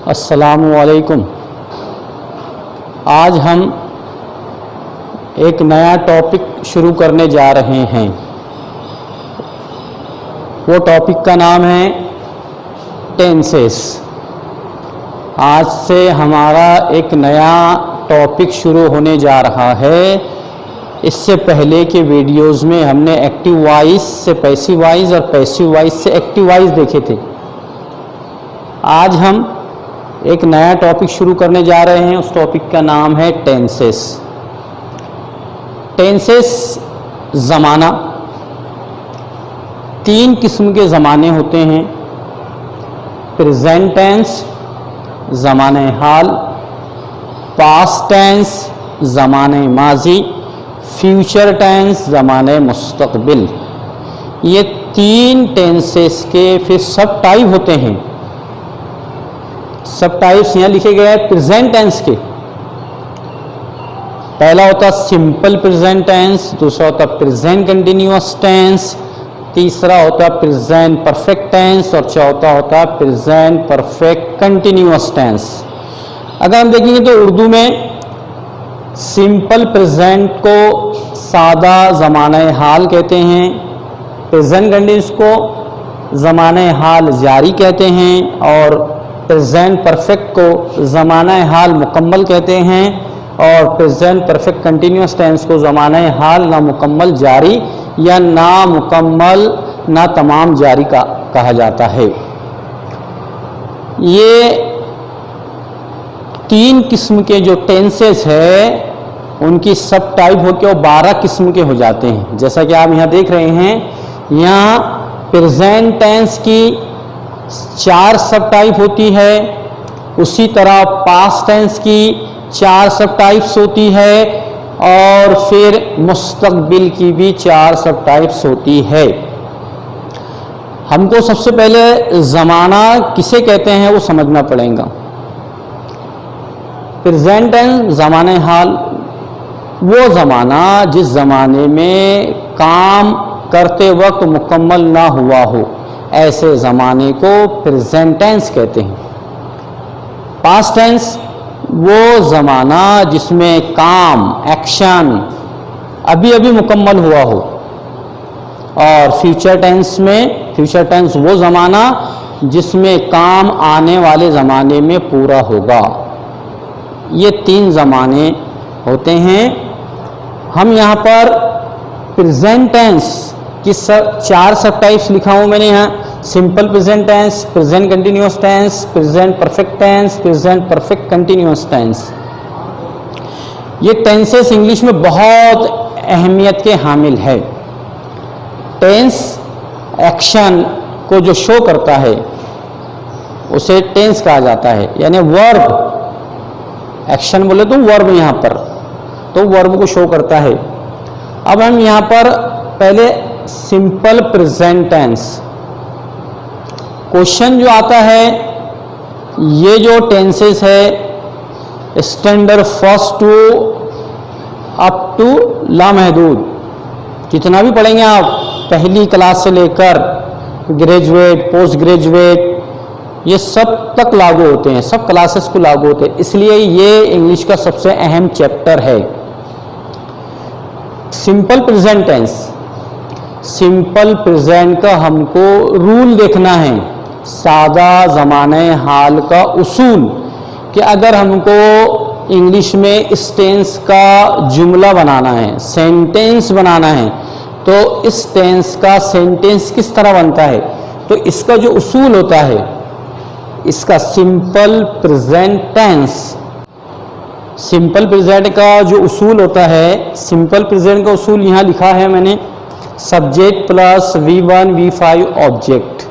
अस्सलामुअलैकुम। आज हम एक नया टॉपिक शुरू करने जा रहे हैं। वो टॉपिक का नाम है टेंसेस। आज से हमारा एक नया टॉपिक शुरू होने जा रहा है। इससे पहले के वीडियोस में हमने एक्टिव वॉइस से पैसिव वॉइस और पैसिव वॉइस से एक्टिव वॉइस देखे थे। आज हम एक नया टॉपिक शुरू करने जा रहे हैं। उस टॉपिक का नाम है टेंसेस। टेंसेस ज़माना, तीन किस्म के ज़माने होते हैं। प्रेजेंट टेंस ज़माने हाल, पास्ट टेंस ज़माने माजी, फ्यूचर टेंस ज़माने मुस्तकबिल। ये तीन टेंसेस के फिर सब टाइप होते हैं। सब टाइप्स यहाँ लिखे गए हैं प्रेजेंट टेंस के। पहला होता सिंपल प्रेजेंट टेंस, दूसरा होता प्रेजेंट कंटिन्यूअस टेंस, तीसरा होता प्रेजेंट परफेक्ट टेंस और चौथा होता प्रेजेंट परफेक्ट कंटिन्यूअस टेंस। अगर हम देखेंगे तो उर्दू में सिंपल प्रेजेंट को सादा ज़माने हाल कहते हैं, प्रेजेंट कंटिन्यूअस को ज़माने हाल जारी कहते हैं और प्रेजेंट परफेक्ट को ज़माना हाल मुकम्मल कहते हैं और प्रेजेंट परफेक्ट कंटिन्यूअस टेंस को ज़माना हाल नामुकम्मल जारी या नामुकम्मल ना तमाम जारी का कहा जाता है। ये तीन किस्म के जो टेंसेस है उनकी सब टाइप होकर 12 किस्म के हो जाते हैं। जैसा कि आप यहाँ देख रहे हैं, यहाँ प्रेजेंट टेंस की 4 सब टाइप होती है, उसी तरह पास्ट टेंस की 4 सब टाइप्स होती है और फिर मुस्तकबिल की भी 4 सब टाइप्स होती है। हमको सबसे पहले ज़माना किसे कहते हैं वो समझना पड़ेगा। प्रेजेंट टेंस ज़माने हाल, वो ज़माना जिस ज़माने में काम करते वक्त मुकम्मल ना हुआ हो, ऐसे ज़माने को प्रेजेंट टेंस कहते हैं। पास्ट टेंस वो ज़माना जिसमें काम एक्शन अभी अभी मुकम्मल हुआ हो और फ्यूचर टेंस वो ज़माना जिसमें काम आने वाले ज़माने में पूरा होगा। ये 3 ज़माने होते हैं। हम यहाँ पर प्रेजेंट टेंस कि 4 सब टाइप्स लिखा हूँ मैंने यहाँ। Simple present tense, present continuous tense, present perfect tense, present perfect continuous tense. ये टेंसेस इंग्लिश में बहुत अहमियत के हामिल है। टेंस एक्शन को जो शो करता है उसे टेंस कहा जाता है, यानी वर्ब। एक्शन बोले तो वर्ब यहाँ पर, तो वर्ब को शो करता है। अब हम यहाँ पर पहले सिंपल प्रेजेंट टेंस, क्वेश्चन जो आता है, ये जो टेंसेस है standard first to up to लामहदूद, जितना भी पढ़ेंगे आप पहली क्लास से लेकर ग्रेजुएट, पोस्ट ग्रेजुएट, ये सब तक लागू होते हैं, सब क्लासेस को लागू होते हैं। इसलिए ये इंग्लिश का सबसे अहम चैप्टर है। Simple present tense, simple present का हमको रूल देखना है, सादा ज़माने हाल का उसूल, कि अगर हमको इंग्लिश में इस टेंस का जुमला बनाना है, सेंटेंस बनाना है, तो इस टेंस का सेंटेंस किस तरह बनता है, तो इसका जो उसूल होता है, इसका simple present tense, simple present का जो उसूल होता है, सिंपल प्रेजेंट का उसूल यहाँ लिखा है मैंने, subject plus V1 V5 object.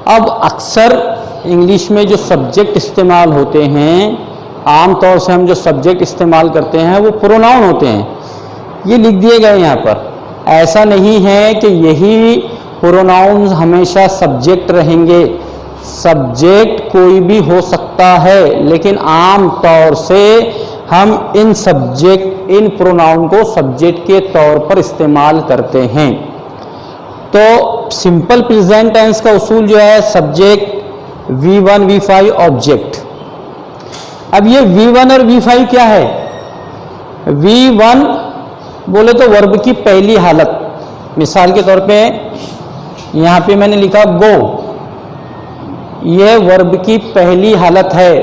अब अक्सर इंग्लिश में जो सब्जेक्ट इस्तेमाल होते हैं, आम तौर से हम जो सब्जेक्ट इस्तेमाल करते हैं वो प्रोनाउन होते हैं। ये लिख दिए गए यहाँ पर। ऐसा नहीं है कि यही प्रोनाउंस हमेशा सब्जेक्ट रहेंगे। सब्जेक्ट कोई भी हो सकता है, लेकिन आम तौर से हम इन प्रोनाउन को सब्जेक्ट के तौर पर इस्तेमाल करते हैं। तो सिंपल प्रेजेंट टेंस का उसूल जो है, सब्जेक्ट V1 V5 ऑब्जेक्ट, अब ये V1 और V5 क्या है? V1 बोले तो वर्ब की पहली हालत, मिसाल के तौर पे यहां पे मैंने लिखा गो, ये वर्ब की पहली हालत है,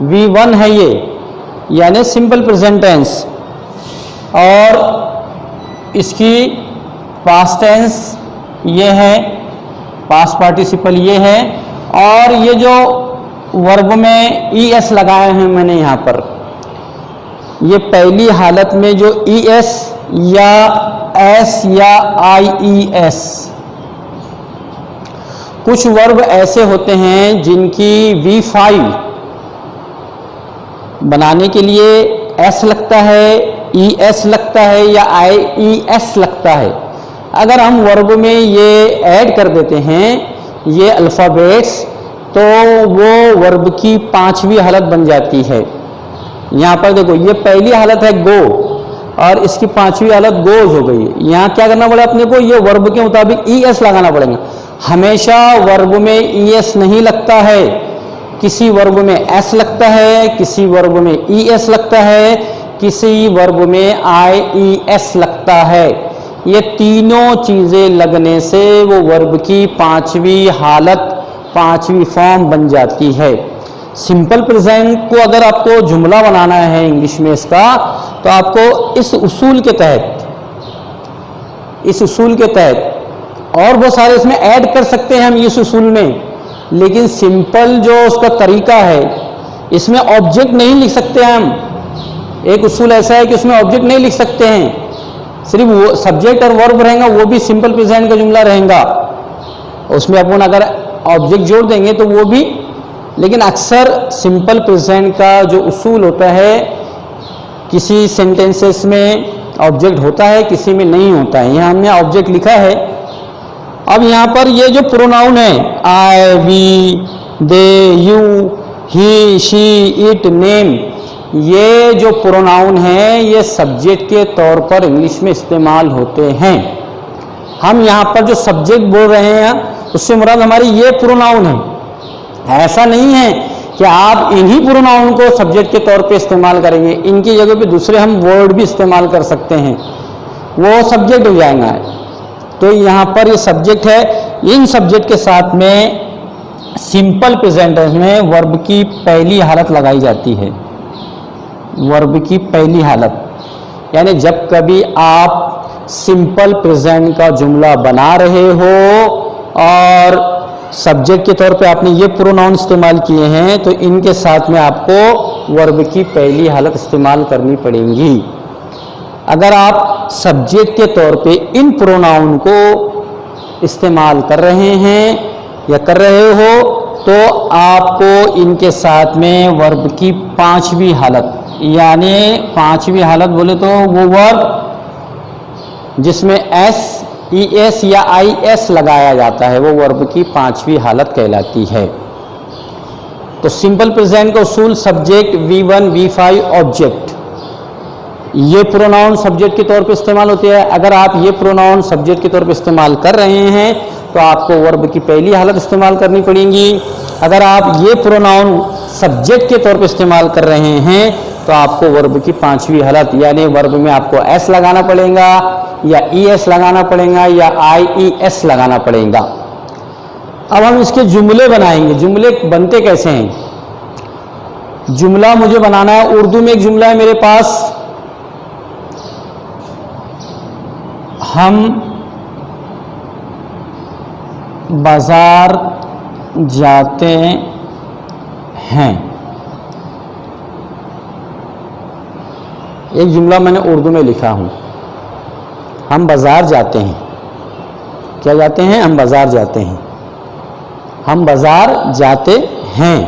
V1 है ये, यानी सिंपल प्रेजेंट टेंस। और इसकी पास्ट टेंस ये है, पास्ट पार्टिसिपल ये है, और ये जो वर्ब में ES लगाए हैं मैंने यहाँ पर, ये पहली हालत में जो ES या S या IES, कुछ वर्ब ऐसे होते हैं जिनकी V5 बनाने के लिए S लगता है, ES लगता है या IES लगता है। अगर हम वर्ब में ये ऐड कर देते हैं ये अल्फ़ाबेट्स, तो वो वर्ब की पांचवी हालत बन जाती है। यहाँ पर देखो, ये पहली हालत है गो और इसकी पांचवी हालत गोज हो गई। यहाँ क्या करना पड़ेगा अपने को, ये वर्ब के मुताबिक ES लगाना पड़ेगा। हमेशा वर्ब में ES नहीं लगता है, किसी वर्ब में S लगता है, किसी वर्ब में ES लगता है, किसी वर्ब में IES लगता है। ये तीनों चीजें लगने से वो वर्ब की पांचवी हालत, पांचवी फॉर्म बन जाती है। सिंपल प्रेजेंट को अगर आपको जुमला बनाना है इंग्लिश में इसका, तो आपको इस उसूल के तहत और बहुत सारे इसमें ऐड कर सकते हैं हम इस उसूल में, लेकिन सिंपल जो उसका तरीका है, इसमें ऑब्जेक्ट नहीं लिख सकते हम। एक उसूल ऐसा है कि उसमें ऑब्जेक्ट नहीं लिख सकते हैं, सिर्फ वो सब्जेक्ट और वर्ब रहेगा, वो भी सिंपल प्रेजेंट का जुमला रहेगा। उसमें अपन अगर ऑब्जेक्ट जोड़ देंगे तो वो भी, लेकिन अक्सर सिंपल प्रेजेंट का जो उसूल होता है, किसी सेंटेंसेस में ऑब्जेक्ट होता है, किसी में नहीं होता है। यहाँ हमने ऑब्जेक्ट लिखा है। अब यहाँ पर ये जो प्रोनाउन है, I, we, they, you, he, she, it, name, ये जो प्रोनाउन है ये सब्जेक्ट के तौर पर इंग्लिश में इस्तेमाल होते हैं। हम यहाँ पर जो सब्जेक्ट बोल रहे हैं उससे मुराद हमारी ये प्रोनाउन है। ऐसा नहीं है कि आप इन्हीं प्रोनाउन को सब्जेक्ट के तौर पे इस्तेमाल करेंगे, इनकी जगह पे दूसरे हम वर्ड भी इस्तेमाल कर सकते हैं, वो सब्जेक्ट हो जाएगा। तो यहाँ पर ये सब्जेक्ट है, इन सब्जेक्ट के साथ में सिंपल प्रेजेंट टेंस में वर्ब की पहली हालत लगाई जाती है। वर्ब की पहली हालत, यानी जब कभी आप सिंपल प्रेजेंट का जुमला बना रहे हो और सब्जेक्ट के तौर पे आपने ये प्रोनाउन इस्तेमाल किए हैं, तो इनके साथ में आपको वर्ब की पहली हालत इस्तेमाल करनी पड़ेगी। अगर आप सब्जेक्ट के तौर पे इन प्रोनाउन को इस्तेमाल कर रहे हैं या कर रहे हो, तो आपको इनके साथ में वर्ब की पांचवी हालत, यानी पांचवी हालत बोले तो वो वर्ब जिसमें S, ES या IS लगाया जाता है, वो वर्ब की पांचवी हालत कहलाती है। तो सिंपल प्रेजेंट का उसूल सब्जेक्ट, V1, V5, ऑब्जेक्ट, ये प्रोनाउन सब्जेक्ट के तौर पे इस्तेमाल होते हैं। अगर आप ये प्रोनाउन सब्जेक्ट के तौर पे इस्तेमाल कर रहे हैं तो आपको वर्ब की पहली हालत इस्तेमाल करनी पड़ेगी। अगर आप ये प्रोनाउन सब्जेक्ट के तौर पे इस्तेमाल कर रहे हैं तो आपको वर्ब की पांचवी हालत, यानी वर्ब में आपको S लगाना पड़ेगा या ES लगाना पड़ेगा या IES लगाना पड़ेगा। अब हम इसके जुमले बनाएंगे। जुमले बनते कैसे हैं? जुमला मुझे बनाना है, उर्दू में एक जुमला है मेरे पास, हम बाजार जाते हैं। एक जुमला मैंने उर्दू में लिखा हूं, हम बाजार जाते हैं। क्या जाते हैं? हम बाजार जाते हैं। हम बाजार जाते हैं।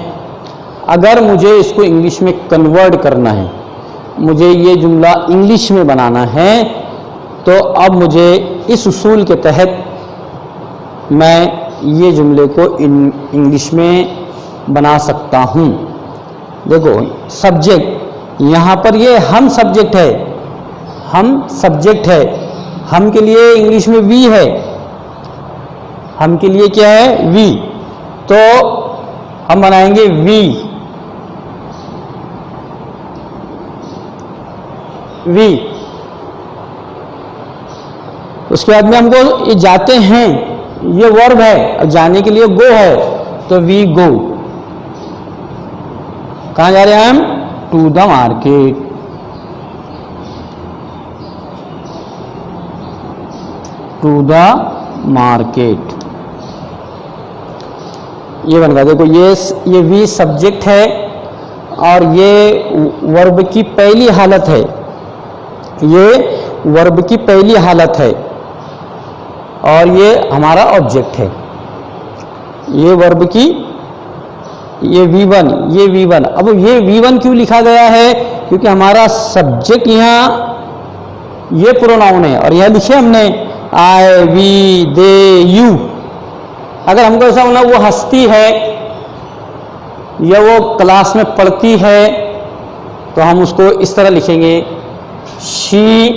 अगर मुझे इसको इंग्लिश में कन्वर्ट करना है, मुझे ये जुमला इंग्लिश में बनाना है, तो अब मुझे इस उसूल के तहत मैं ये जुमले को इंग्लिश में बना सकता हूँ। देखो, सब्जेक्ट, यहाँ पर ये हम सब्जेक्ट है, हम सब्जेक्ट है, हम के लिए इंग्लिश में वी है, हम के लिए क्या है? वी। तो हम बनाएंगे वी, वी। उसके बाद में हमको ये जाते हैं, ये वर्ब है और जाने के लिए गो है, तो वी गो। कहाँ जा रहे हैं हम? To the market. To the market, ये बन गया। देखो ये वी सब्जेक्ट है और ये वर्ब की पहली हालत है, ये वर्ब की पहली हालत है और ये हमारा ऑब्जेक्ट है। ये वर्ब की, ये V1, ये V1। अब ये V1 क्यों लिखा गया है? क्योंकि हमारा सब्जेक्ट यहाँ ये प्रोनाउन है और यह लिखे हमने आई, वी, दे, यू। अगर हमको ऐसा होना वो हंसती है या वो क्लास में पढ़ती है तो हम उसको इस तरह लिखेंगे, she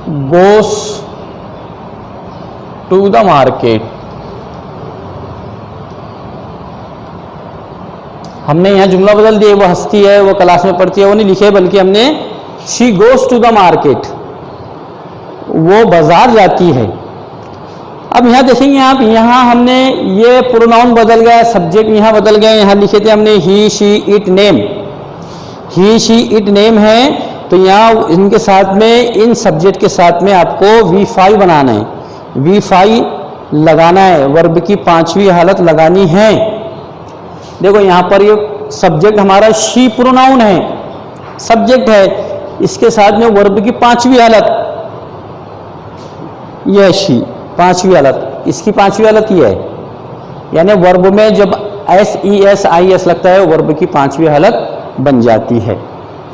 goes to the market. हमने यहां जुमला बदल दिया, वो हंसती है, वो क्लास में पढ़ती है, वो नहीं लिखे, बल्कि हमने she goes to the market, वो बाजार जाती है। अब यहाँ देखेंगे आप, यहाँ हमने ये प्रोनाउन बदल गया, सब्जेक्ट यहाँ बदल गया। यहाँ लिखे थे हमने he, she, it, name. He, she, it, name है, तो यहाँ इनके साथ में, इन सब्जेक्ट के साथ में आपको V5 बनाना है, V5 लगाना है, वर्ब की पांचवी हालत लगानी है। देखो यहाँ पर ये सब्जेक्ट हमारा शी प्रोनाउन है, सब्जेक्ट है, इसके साथ में वर्ब की पांचवी हालत, यह शी पांचवी हालत, इसकी पांचवी हालत ये है, यानी वर्ब में जब SES लगता है वर्ब की पांचवी हालत बन जाती है।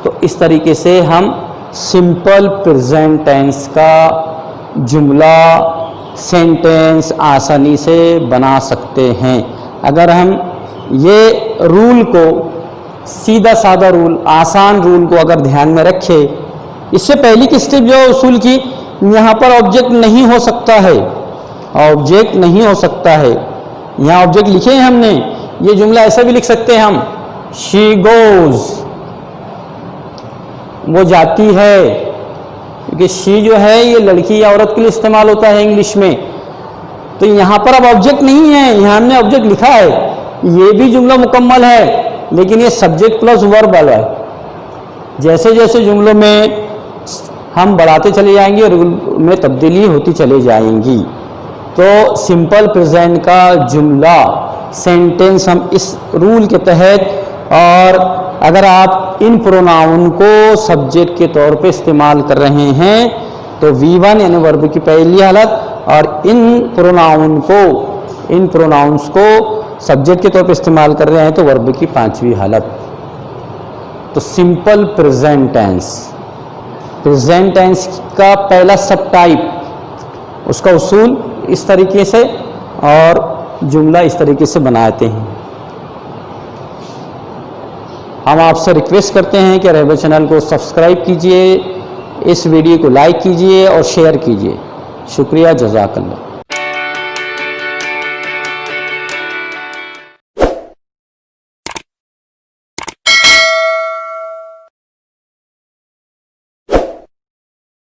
तो इस तरीके से हम सिंपल प्रेजेंट टेंस का जुमला, सेंटेंस आसानी से बना सकते हैं। अगर हम ये रूल को, सीधा साधा रूल, आसान रूल को अगर ध्यान में रखें, इससे पहली की स्टेप जो उसूल की, यहाँ पर ऑब्जेक्ट नहीं हो सकता है, ऑब्जेक्ट नहीं हो सकता है। यहाँ ऑब्जेक्ट लिखे हैं हमने, ये जुमला ऐसा भी लिख सकते हैं हम, शी गोज, वो जाती है, क्योंकि शी जो है ये लड़की या औरत के लिए इस्तेमाल होता है इंग्लिश में। तो यहाँ पर अब ऑब्जेक्ट नहीं है, यहाँ हमने ऑब्जेक्ट लिखा है, ये भी जुमला मुकम्मल है, लेकिन ये सब्जेक्ट प्लस वर्ब वाला है। जैसे जैसे जुमलों में हम बढ़ाते चले जाएंगे और रूल में तब्दीली होती चली जाएंगी। तो सिंपल प्रेजेंट का जुमला, सेंटेंस हम इस रूल के तहत, और अगर आप इन प्रोनाउन को सब्जेक्ट के तौर पे इस्तेमाल कर रहे हैं तो V1 यानी वर्ब की पहली हालत, और इन प्रोनाउंस को सब्जेक्ट के तौर पे इस्तेमाल कर रहे हैं तो वर्ब की पांचवी हालत। तो simple present tense, present tense का पहला सब टाइप, उसका उसूल इस तरीके से और जुमला इस तरीके से बनाते हैं। हम आपसे रिक्वेस्ट करते हैं कि रहबर चैनल को सब्सक्राइब कीजिए, इस वीडियो को लाइक कीजिए और शेयर कीजिए। शुक्रिया, जज़ाकल्लाह।